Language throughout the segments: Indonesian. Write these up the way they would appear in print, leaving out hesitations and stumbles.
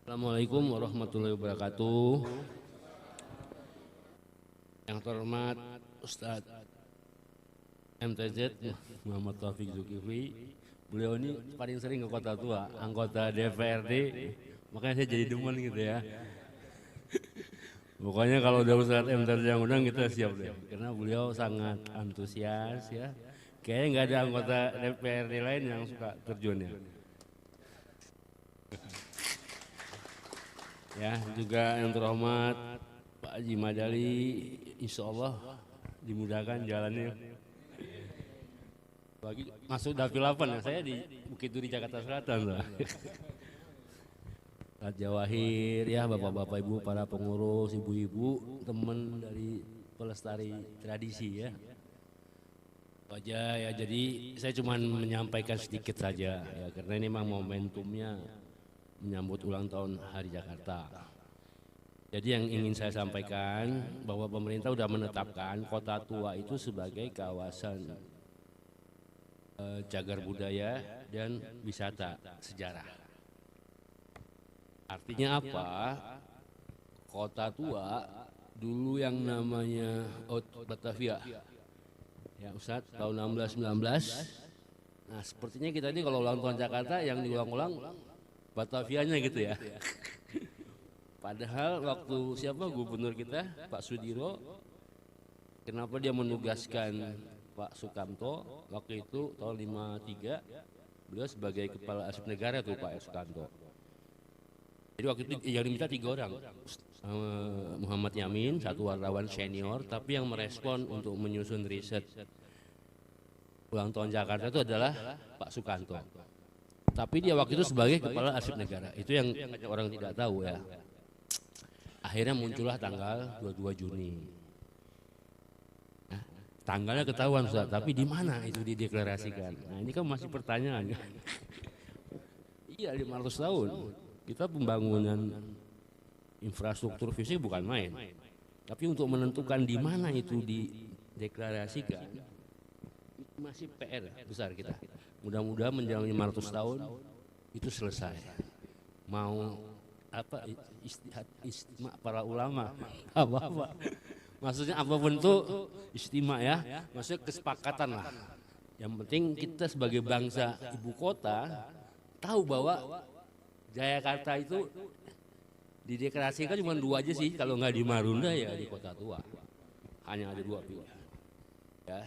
Assalamualaikum warahmatullahi wabarakatuh. Yang terhormat Ustadz MTZ Muhammad Taufik Zulkifli. Beliau ini paling sering ke Kota Tua, anggota DPRD, makanya saya jadi demen gitu ya. Pokoknya kalau udah Ustadz MTZ yang undang kita siap deh, karena beliau sangat antusias ya. Kayaknya nggak ada anggota DPRD lain yang suka terjun ya. Ya, juga yang terhormat Pak Haji Madali, insya Allah dimudahkan jalannya. Lagi masuk dapil 8 ya, saya di Bukit Duri Jakarta Selatan lah. Pak Jawahir ya, bapak-bapak ibu, para pengurus, ibu-ibu, teman dari pelestari tradisi ya. Aja ya, jadi saya cuma menyampaikan sedikit saja ya, karena ini memang momentumnya menyambut ulang tahun Hari Jakarta. Jadi yang ingin saya sampaikan bahwa pemerintah sudah menetapkan Kota Tua itu sebagai kawasan cagar budaya dan wisata sejarah. Artinya apa? Kota Tua dulu yang namanya Batavia, ya Ustadz, tahun 1619. Nah sepertinya kita ini kalau ulang tahun Jakarta yang diulang-ulang Batavianya gitu ya. Padahal waktu siapa gubernur kita, Pak Sudiro, kenapa dia menugaskan Pak Sukamto waktu itu tahun 53, beliau sebagai kepala arsip negara tuh Pak Sukamto. Jadi waktu itu yang diminta 3 orang, Muhammad Yamin, satu wartawan senior, tapi yang merespon untuk menyusun riset ulang tahun Jakarta itu adalah Pak Sukamto. Tapi dia waktu itu sebagai kepala arsip negara, itu yang orang tidak tahu ya. Akhirnya muncullah tanggal 22 Juni. Nah, tanggalnya ketahuan Ustaz, tapi di mana itu dideklarasikan? Nah ini kan masih pertanyaan. Iya 500 tahun, kita pembangunan infrastruktur fisik bukan main. Tapi untuk menentukan di mana itu dideklarasikan, masih PR besar kita. Mudah-mudahan menjelang 500 tahun itu selesai. Mau apa istimewa para ulama apa maksudnya apa bentuk istimewa ya, maksudnya kesepakatan lah. Yang penting kita sebagai bangsa ibu kota tahu bahwa Jakarta itu dideklarasikan cuma 2 aja sih, kalau nggak di Marunda ya di Kota Tua, hanya ada 2 pilihan ya.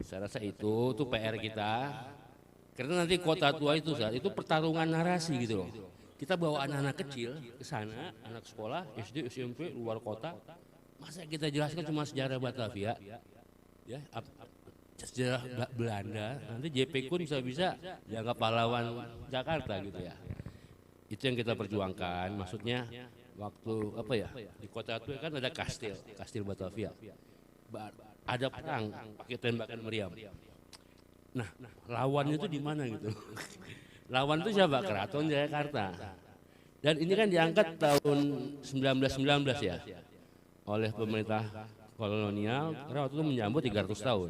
Saya rasa itu tuh PR kita. Karena nanti Kota Tua itu saat itu pertarungan narasi gitu loh. Kita bawa anak-anak kecil ke sana, anak sekolah, SD, SMP, luar kota. Masa kita jelaskan cuma sejarah Batavia, ya, sejarah Belanda. Nanti JP Kun bisa dianggap pahlawan Jakarta gitu ya. Itu yang kita perjuangkan. Maksudnya waktu apa ya, di Kota Tua kan ada kastil Batavia. Ada perang pakai tembakan meriam. Nah, lawannya itu di mana gitu? Lawan itu siapa? Keraton Jayakarta. Dan ini kan diangkat tahun 1919 ya, oleh pemerintah kolonial, karena waktu itu menyambut 300 tahun.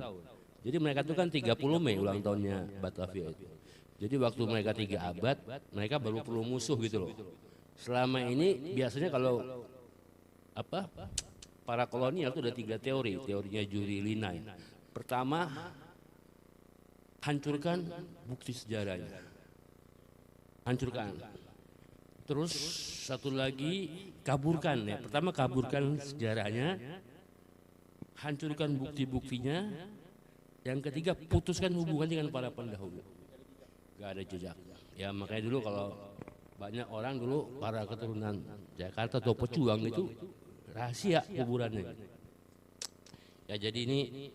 Jadi mereka itu kan 30 Mei ulang tahunnya Batavia itu. Jadi waktu mereka 3 abad, mereka baru perlu musuh gitu loh. Selama ini biasanya kalau apa para kolonial itu ada 3 teori, teorinya Juri Linai. Pertama, hancurkan bukti sejarahnya, hancurkan. Terus satu lagi kaburkan ya. Pertama kaburkan sejarahnya, hancurkan bukti-buktinya. Yang ketiga putuskan hubungan dengan para pendahulu. Gak ada jejak. Ya makanya dulu kalau banyak orang dulu para keturunan Jakarta atau pejuang itu rahasia kuburannya. Ya jadi ini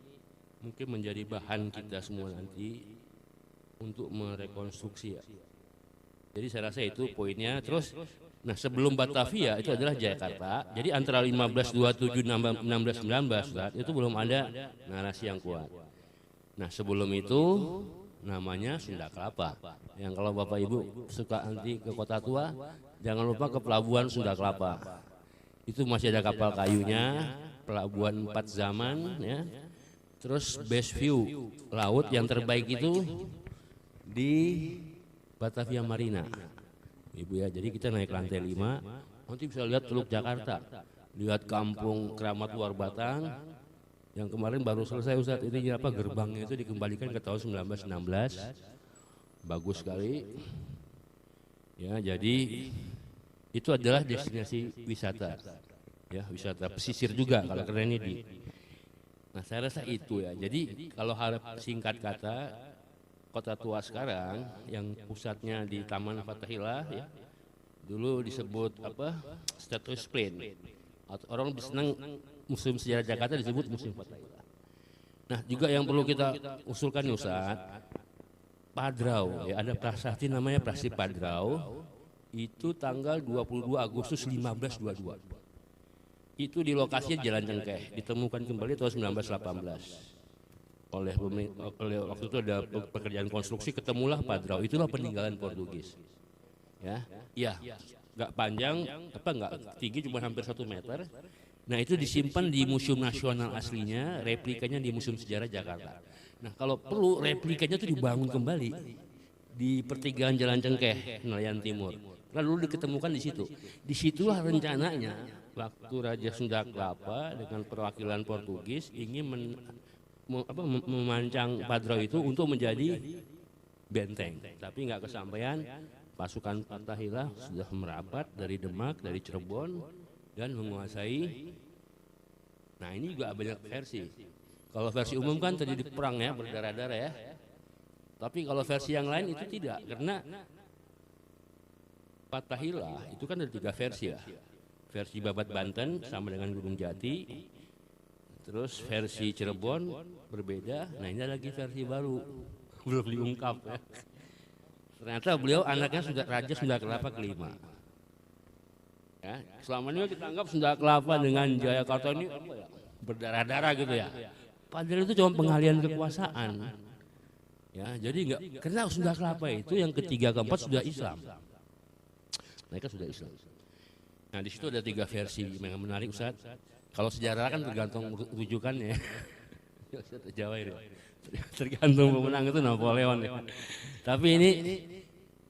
mungkin menjadi bahan kita semua nanti untuk merekonstruksi ya. Jadi saya rasa itu poinnya. Terus, nah sebelum Batavia itu adalah Jakarta. Jadi antara 1527 1619 itu belum ada narasi yang kuat. Nah sebelum itu namanya Sunda Kelapa. Yang kalau Bapak Ibu suka nanti ke Kota Tua, jangan lupa ke Pelabuhan Sunda Kelapa. Itu masih ada kapal kayunya, pelabuhan 4 zaman ya. Terus best view laut yang terbaik itu di Batavia Marina. Ibu ya. Jadi kita naik lantai 5, nanti bisa lihat Teluk Jakarta, lihat kampung Keramat Luar Batang yang kemarin baru selesai Ustaz. Ini apa, gerbangnya itu dikembalikan ke tahun 1916, bagus sekali. Ya, jadi itu adalah destinasi wisata, ya wisata pesisir juga kalau keren ini. Nah saya rasa itu ya. Jadi kalau harap singkat kata, kota tua sekarang yang pusatnya di Taman Fathahillah ya, dulu disebut apa, Status Plain, atau orang lebih senang Museum Sejarah Jakarta disebut Museum Fathahillah. Nah juga yang perlu kita usulkan nih Ustaz, Padrau ya, ada prasasti namanya Prasasti Padrau, itu tanggal 22 Agustus 1522. Itu di lokasinya Jalan Cengkeh, ditemukan kembali tahun 1918. Oleh waktu itu ada pekerjaan konstruksi, ketemulah Padrau, itulah peninggalan Portugis. Ya, iya, nggak panjang, apa nggak tinggi, cuma hampir 1 meter. Nah itu disimpan di Museum Nasional aslinya, replikanya di Museum Sejarah Jakarta. Nah kalau perlu replikanya itu dibangun kembali di pertigaan Jalan Cengkeh, Nelayan Timur. Lalu diketemukan di situ. Disitulah rencananya waktu Raja Sunda Kelapa dengan perwakilan Portugis ingin memancang Padrau itu untuk menjadi benteng, tapi nggak kesampaian. Pasukan Fathahillah sudah merapat dari Demak, dari Cirebon, dan menguasai. Nah ini juga banyak versi. Kalau versi umum kan terjadi perang ya, berdarah-darah ya. Tapi kalau versi yang lain itu tidak, karena Fathahillah itu kan ada 3 versi ya. Versi Babat Banten sama dengan Gunung Jati. Terus versi Cirebon berbeda. Nah ini lagi versi baru, belum diungkap ya. Ternyata beliau anaknya sudah Raja Sunda Kelapa kelima. Ya, selama ini kita anggap Sunda Kelapa dengan Jayakarta ini berdarah-darah gitu ya. Padahal itu cuma pengalihan kekuasaan. Ya, jadi enggak, karena Sunda Kelapa itu yang ketiga keempat sudah Islam. Mereka sudah Islam. Nah di situ ada 3 versi yang menarik Ustaz. Kalau sejarah kan tergantung rujukannya. Jawa ini. Tergantung pemenang itu Napoleon ya. Tapi ini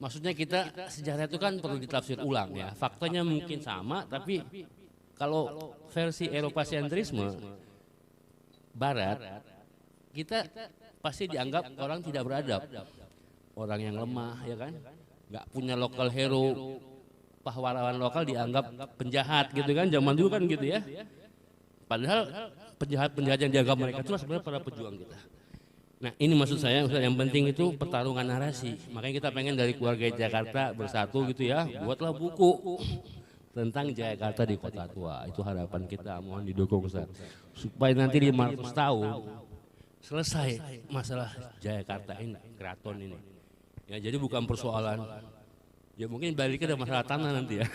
maksudnya kita sejarah itu kan perlu ditafsir ulang ya. Faktanya mungkin sama, tapi kalau versi Eropa sentrisme Barat, kita pasti dianggap orang tidak beradab, orang yang lemah ya kan, nggak punya local hero, pahlawan lokal dianggap penjahat gitu kan, zaman dulu kan gitu ya. Padahal penjahat-penjahat yang dianggap mereka itu sebenarnya para pejuang kita. Nah ini maksud saya, yang penting itu pertarungan narasi. Makanya kita pengen dari keluarga Jakarta bersatu gitu ya, buatlah buku tentang Jakarta di Kota Tua. Itu harapan kita, mohon didukung Ustaz. Supaya nanti 500 tahun selesai masalah Jakarta ini, keraton ini. Ya jadi bukan persoalan, ya mungkin baliknya ada masalah tanah nanti ya.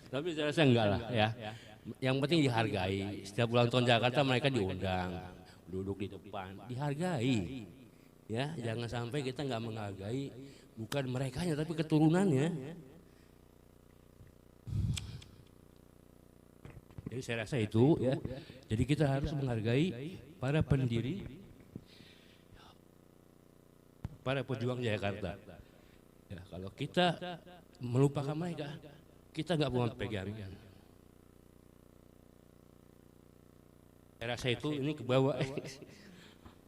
Tapi saya rasa enggak lah ya. Yang penting dihargai. Setiap ulang tahun Jakarta mereka diundang, duduk di depan, dihargai. Ya, jangan sampai kita nggak menghargai bukan merekanya tapi keturunannya. Jadi saya rasa itu ya. Jadi kita harus menghargai para pendiri, para pejuang Jakarta. Ya, kalau kita melupakan mereka, kita nggak punya pegangan. Saya rasa itu ini ke bawah.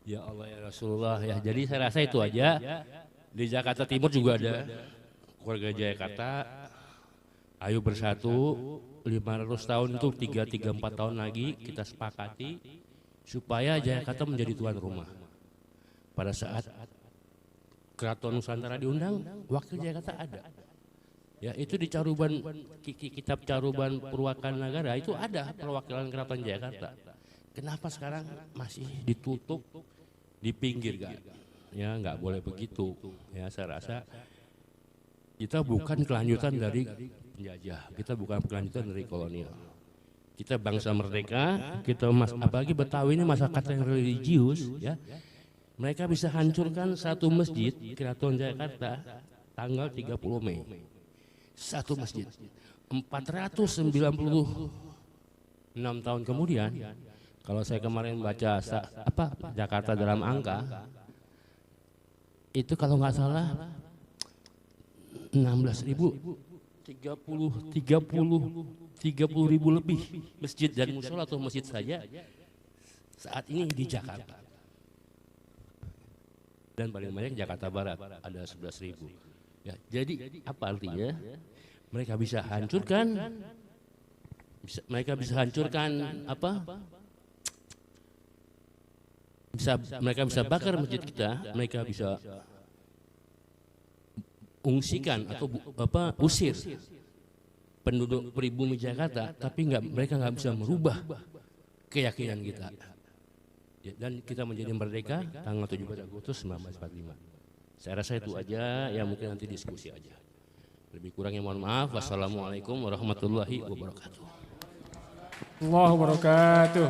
Ya Allah ya Rasulullah ya. Jadi saya rasa itu aja. Di Jakarta Timur juga ada keluarga Jakarta. Ayo bersatu. 500 tahun itu 3-4 tahun lagi kita sepakati supaya Jakarta menjadi tuan rumah. Pada saat Keraton Nusantara diundang, wakil Jakarta ada. Ya itu di Caruban, kitab Caruban Purwakanagara itu ada perwakilan Keraton Jakarta. Kenapa sekarang masih ditutup, dipinggirkan? Ya nggak boleh begitu. Ya saya rasa kita bukan kelanjutan dari penjajah, kita bukan kelanjutan dari kolonial. Kita bangsa merdeka, kita apalagi Betawi ini masyarakat yang religius, ya. Mereka bisa hancurkan satu masjid Keraton Jakarta tanggal 30 Mei. Satu masjid. 496 tahun kemudian. Kalau saya kemarin baca Jakarta dalam angka, itu kalau nggak salah 16.000, 30 ribu lebih masjid dan musola atau masjid saja saat ini di Jakarta. Dan paling banyak Jakarta Barat ada 11.000. Ya, jadi apa artinya? Mereka bisa hancurkan, apa? Mereka bisa bakar masjid kita, mereka bisa ungsikan atau usir penduduk pribumi Jakarta, tapi mereka nggak bisa merubah keyakinan kita. Ya, dan kita menjadi merdeka tanggal 17 Agustus 1945. Saya rasa itu aja, ya mungkin nanti diskusi aja. Lebih kurangnya mohon maaf. Wassalamualaikum warahmatullahi wabarakatuh. Allah wabarakatuh.